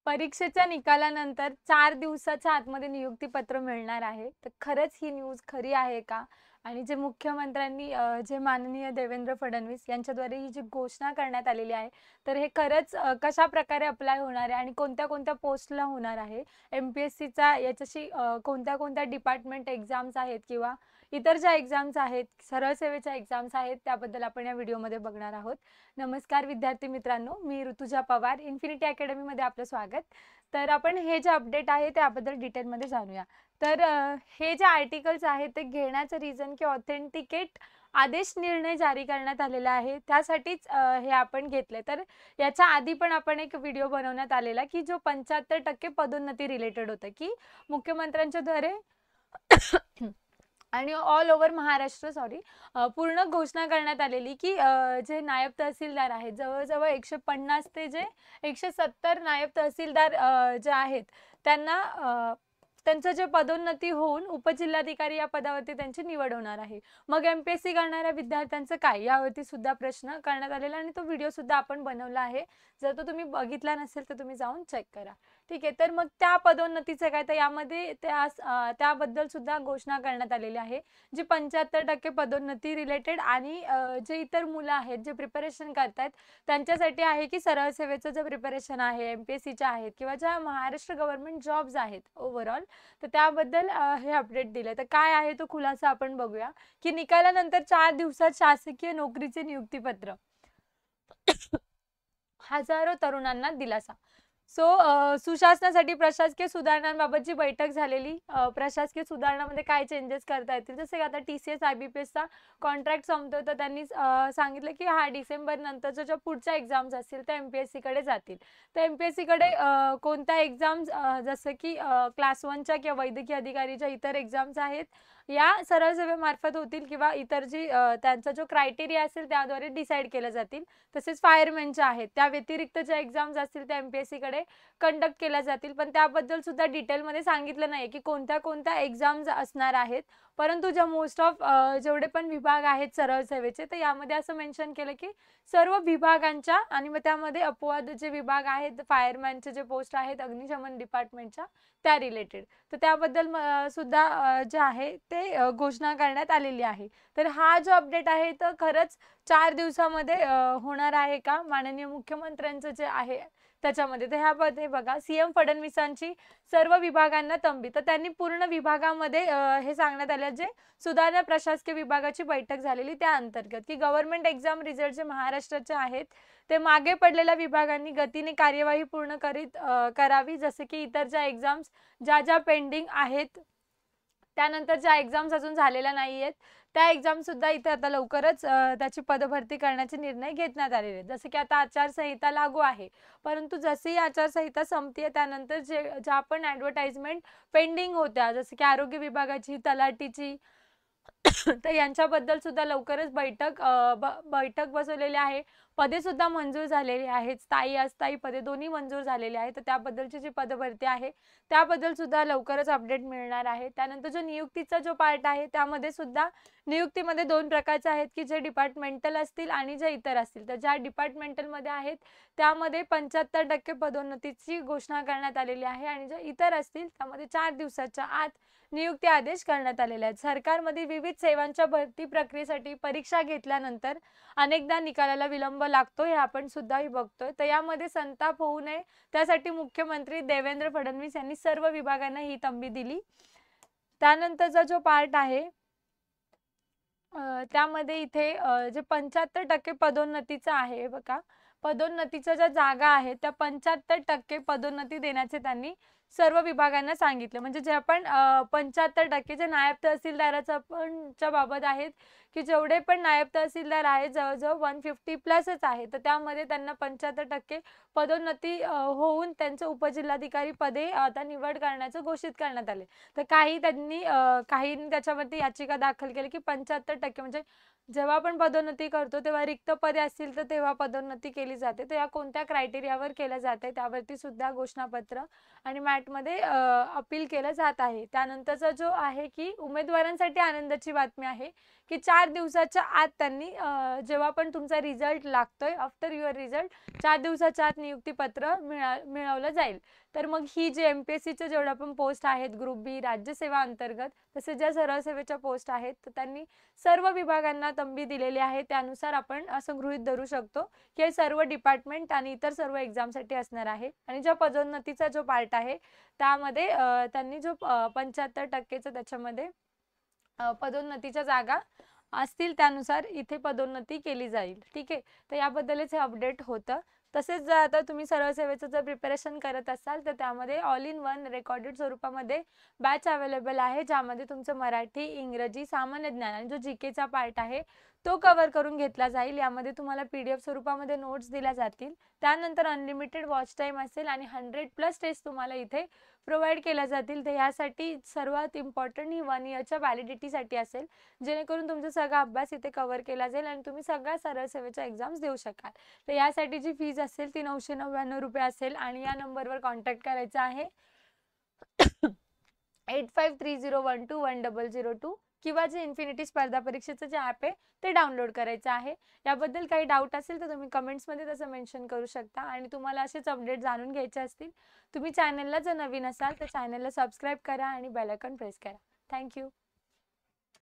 परीक्षेच्या निकालानंतर 4 दिवसाच्या आतमध्ये नियुक्तीपत्र मिळणार आहे. तर खरंच ही न्यूज खरी आहे का? आणि जे मुख्यमंत्र्यांनी जे माननीय देवेंद्र फडणवीस यांच्याद्वारे ही जी घोषणा करण्यात आलेली आहे, तर हे खरंच कशाप्रकारे अप्लाय होणार आहे आणि कोणत्या-कोणत्या पोस्टला होणार आहे? एम-पी-एस-सीचा याच्याशी कोणत्या-कोणत्या डिपार्टमेंट एक्झाम्स आहेत किंवा इतर ज्या एक्झाम्स आहेत, सरळ सेवेच्या एक्झाम्स आहेत, त्याबद्दल आपण या व्हिडिओमध्ये बघणार आहोत. नमस्कार विद्यार्थी मित्रांनो, मी ऋतुजा पवार, इन्फिनिटी अकॅडमीमध्ये आपलं स्वागत. तर आपण हे जे अपडेट आहे त्याबद्दल डिटेलमध्ये जाणूया. तर हे जे आर्टिकल्स आहेत ते घेण्याचं रिझन की ऑथेंटिकेट आदेश निर्णय जारी करण्यात आलेला आहे, त्यासाठीच हे आपण घेतले. तर याच्या आधी पण आपण एक व्हिडिओ बनवण्यात आलेला की जो 75% पदोन्नती रिलेटेड होतं की मुख्यमंत्र्यांच्या द्वारे आणि ऑल ओव्हर महाराष्ट्र पूर्ण घोषणा करण्यात आलेली की जे नायब तहसीलदार आहेत, जवळजवळ 150 ते जे 170 नायब तहसीलदार जे आहेत त्यांना त्यांचं जे पदोन्नती होऊन उपजिल्हाधिकारी या पदावरती त्यांची निवड होणार आहे. मग एम-पी-एस-सी करणाऱ्या विद्यार्थ्यांचं काय, यावरती सुद्धा प्रश्न करण्यात आलेला आणि तो व्हिडिओ सुद्धा आपण बनवला आहे. जर तो तुम्ही बघितला नसेल तर तुम्ही जाऊन चेक करा. ठीक आहे. तर मग त्या पदोन्नतीचं काय, तर यामध्ये त्याबद्दल सुद्धा घोषणा करण्यात आलेली आहे. जी 75% पदोन्नती रिलेटेड आणि जे इतर मुलं आहेत जे प्रिपरेशन करतायत त्यांच्यासाठी आहे की सरळ सेवेचं जे प्रिपरेशन आहे, एम-पी-एस-सीच्या आहेत किंवा ज्या महाराष्ट्र गव्हर्नमेंट जॉब्स आहेत ओव्हरऑल, तर त्याबद्दल हे अपडेट दिले. तर काय आहे तो खुलासा आपण बघूया की निकालानंतर 4 दिवसात शासकीय नोकरीचे नियुक्तीपत्र. हजारो तरुणांना दिलासा. सुशासनासाठी प्रशासकीय सुधारणांबाबतची बैठक झालेली. प्रशासकीय सुधारणामध्ये काय चेंजेस करता येतील, जसे की आता टी-सी-एस, आय-बी-पी-एसचा कॉन्ट्रॅक्ट संपतोय, तर त्यांनी सांगितलं की डिसेंबर नंतरच्या ज्या पुढच्या एक्झाम्स असतील त्या एम-पी-एस-सीकडे जातील. तर एम-पी-एस-सीकडे कोणत्या एक्झाम्स, जसं की क्लास 1च्या किंवा वैद्यकीय अधिकारीच्या इतर एक्झाम्स आहेत, या सरळ सेवेमार्फत होतील किंवा इतर जी त्यांचा जो क्रायटेरिया असेल त्याद्वारे डिसाईड केल्या जातील. तसेच फायरमॅनच्या आहेत, त्या व्यतिरिक्त ज्या एक्झाम्स असतील त्या एम-पी-एस-सीकडे कंडक्ट केल्या जातील. पण त्याबद्दल सुद्धा डिटेलमध्ये सांगितलं नाही की कोणत्या-कोणत्या एक्झाम्स असणार आहेत. परंतु ज्या मोस्ट ऑफ जेवढे पण विभाग आहेत सरळ सेवेचे, तर यामध्ये असं मेन्शन केलं की सर्व विभागांच्या आणि मग त्यामध्ये अपवाद जे विभाग आहेत, फायरमॅनचे जे पोस्ट आहेत अग्निशमन डिपार्टमेंटच्या, त्या रिलेटेड. तर त्याबद्दल सुद्धा जे आहे ते घोषणा करण्यात आलेली आहे. तर हा जो अपडेट आहे तर खरंच 4 दिवसामध्ये होणार आहे का माननीय मुख्यमंत्र्यांचं जे आहे त्याच्यामध्ये. तर ह्यामध्ये बघा, सीएम फडणवीसांची सर्व विभागांना तंबी. तर त्यांनी पूर्ण विभागामध्ये हे सांगण्यात आलं, जे सुधारणा प्रशासकीय विभागाची बैठक झालेली त्या अंतर्गत की गव्हर्नमेंट एक्झाम रिझल्ट जे महाराष्ट्राचे आहेत ते मागे पडलेल्या विभागांनी गतीने कार्यवाही पूर्ण करावी, जसे की इतर ज्या एक्झाम्स ज्या पेंडिंग आहेत, त्यानंतर ज्या एक्झाम्स अजून झालेल्या नाही आहेत त्या एक्झाम सुद्धा इथे आता लवकरच त्याची पदभरती करण्याचे निर्णय घेण्यात आलेले आहेत. जसे की आता आचारसंहिता लागू आहे, परंतु जशी आचारसंहिता संपते त्यानंतर ज्या पण ॲडव्हर्टाइजमेंट पेंडिंग होत्या, जसे की आरोग्य विभागाची, तलाठीची, तर यांच्याबद्दल सुद्धा लवकरच बैठक बसवलेली आहे. पदे सुद्धा मंजूर झालेली आहेत, स्थायी अस्थायी पदे दोन्ही मंजूर झालेली आहेत. तर त्याबद्दलची जी पदभरती आहे त्याबद्दल सुद्धा लवकरच अपडेट मिळणार आहे. त्यानंतर जो नियुक्तीचा जो पार्ट आहे त्यामध्ये सुद्धा नियुक्तीमध्ये 2 प्रकारचे आहेत की जे डिपार्टमेंटल असतील आणि जे इतर असतील. तर ज्या डिपार्टमेंटलमध्ये आहेत त्यामध्ये 75% पदोन्नतीची घोषणा करण्यात आलेली आहे आणि जे इतर असतील त्यामध्ये 4 दिवसाच्या आत नियुक्ती आदेश करण्यात आलेले आहेत. सरकारमध्ये विविध सेवांच्या भरती प्रक्रियेसाठी परीक्षा घेतल्यानंतर अनेकदा निकालाला विलंब लागतो, हे आपण सुद्धाही बघतोय. तर यामध्ये संताप होऊ नये त्यासाठी मुख्यमंत्री देवेंद्र फडणवीस यांनी सर्व विभागांना ही तंबी दिली. त्यानंतरचा जो पार्ट आहे त्यामध्ये इथे जे 75% पदोन्नतीचं आहे बघा, पदोन्नतीच्या ज्या जागा आहेत त्या 75% पदोन्नती देण्याचे त्यांनी सर्व विभागांना सांगितले. म्हणजे जे आपण 75% जे नायब तहसीलदाराचं पण च्या बाबत आहेत की जेवढे पण नायब तहसीलदार आहेत जवळजवळ 150 प्लसच आहे, तर त्यामध्ये त्यांना 75% पदोन्नती होऊन त्यांचं उपजिल्हाधिकारी पदे आता निवड करण्याचं घोषित करण्यात आले. तर काहींनी त्याच्यावरती याचिका दाखल केली की 75% म्हणजे जेव्हा आपण पदोन्नती करतो तेव्हा रिक्त पदे असतील तर तेव्हा पदोन्नती केली जाते. तर या कोणत्या क्रायटेरियावर केलं जाते त्यावरती सुद्धा घोषणापत्र आणि मॅटमध्ये अपील केलं जात आहे. त्यानंतरचा जो आहे की उमेदवारांसाठी आनंदाची बातमी आहे की 4 दिवसाच्या आत त्यांनी जेव्हा पण तुमचा रिझल्ट लागतोय आफ्टर युअर रिझल्ट 4 दिवसाच्या आत नियुक्तीपत्र मिळवलं जाईल. तर मग ही जी MPSCच्या जेवढ्या पण पोस्ट आहेत ग्रुप बी राज्यसेवा अंतर्गत तसेच ज्या सरळ सेवेच्या पोस्ट आहेत तर त्यांनी सर्व विभागांना तंबी दिलेली आहे. त्यानुसार आपण असं गृहीत धरू शकतो की हे सर्व डिपार्टमेंट आणि इतर सर्व एक्झामसाठी असणार आहे. आणि ज्या पदोन्नतीचा जो पार्ट आहे त्यामध्ये त्यांनी जो 75% त्याच्यामध्ये पदोन्नतीच्या जागा असतील त्यानुसार इथे पदोन्नती केली जाईल. ठीक आहे. तर याबद्दलच हे अपडेट होतं. तसेच जर आता तुम्ही सरळ सेवेचं जर प्रिपरेशन करत असाल तर त्यामध्ये ऑल इन वन रेकॉर्डेड स्वरूपामध्ये बॅच अवेलेबल आहे, ज्यामध्ये तुमचं मराठी, इंग्रजी, सामान्य ज्ञान आणि जो जीकेचा पार्ट आहे तो कव्हर करून घेतला जाईल. यामध्ये तुम्हाला PDF स्वरूपामध्ये नोट्स दिल्या जातील. त्यानंतर अनलिमिटेड वॉच टाईम असेल आणि 100+ टेस्ट तुम्हाला इथे प्रोव्हाइड केल्या जातील. तर यासाठी सर्वात इम्पॉर्टंट ही 1 इयरच्या व्हॅलिडिटीसाठी असेल, जेणेकरून तुमचा सगळा अभ्यास इथे कव्हर केला जाईल आणि तुम्ही सगळ्या सरळ सेवेच्या एक्झाम्स देऊ शकाल. तर यासाठी जी फीज असेल ती 999 रुपये असेल आणि या नंबरवर कॉन्टॅक्ट करायचा आहे 8530121002 किंवा जे इन्फिनिटी स्पर्धा परीक्षेचं जे ॲप आहे ते डाउनलोड करायचं आहे. याबद्दल काही डाऊट असेल तर तुम्ही कमेंट्समध्ये तसं मेन्शन करू शकता. आणि तुम्हाला असेच अपडेट जाणून घ्यायचे असतील तुम्ही चॅनलला जर नवीन असाल तर चॅनलला सबस्क्राईब करा आणि बेल आयकॉन प्रेस करा. थँक्यू.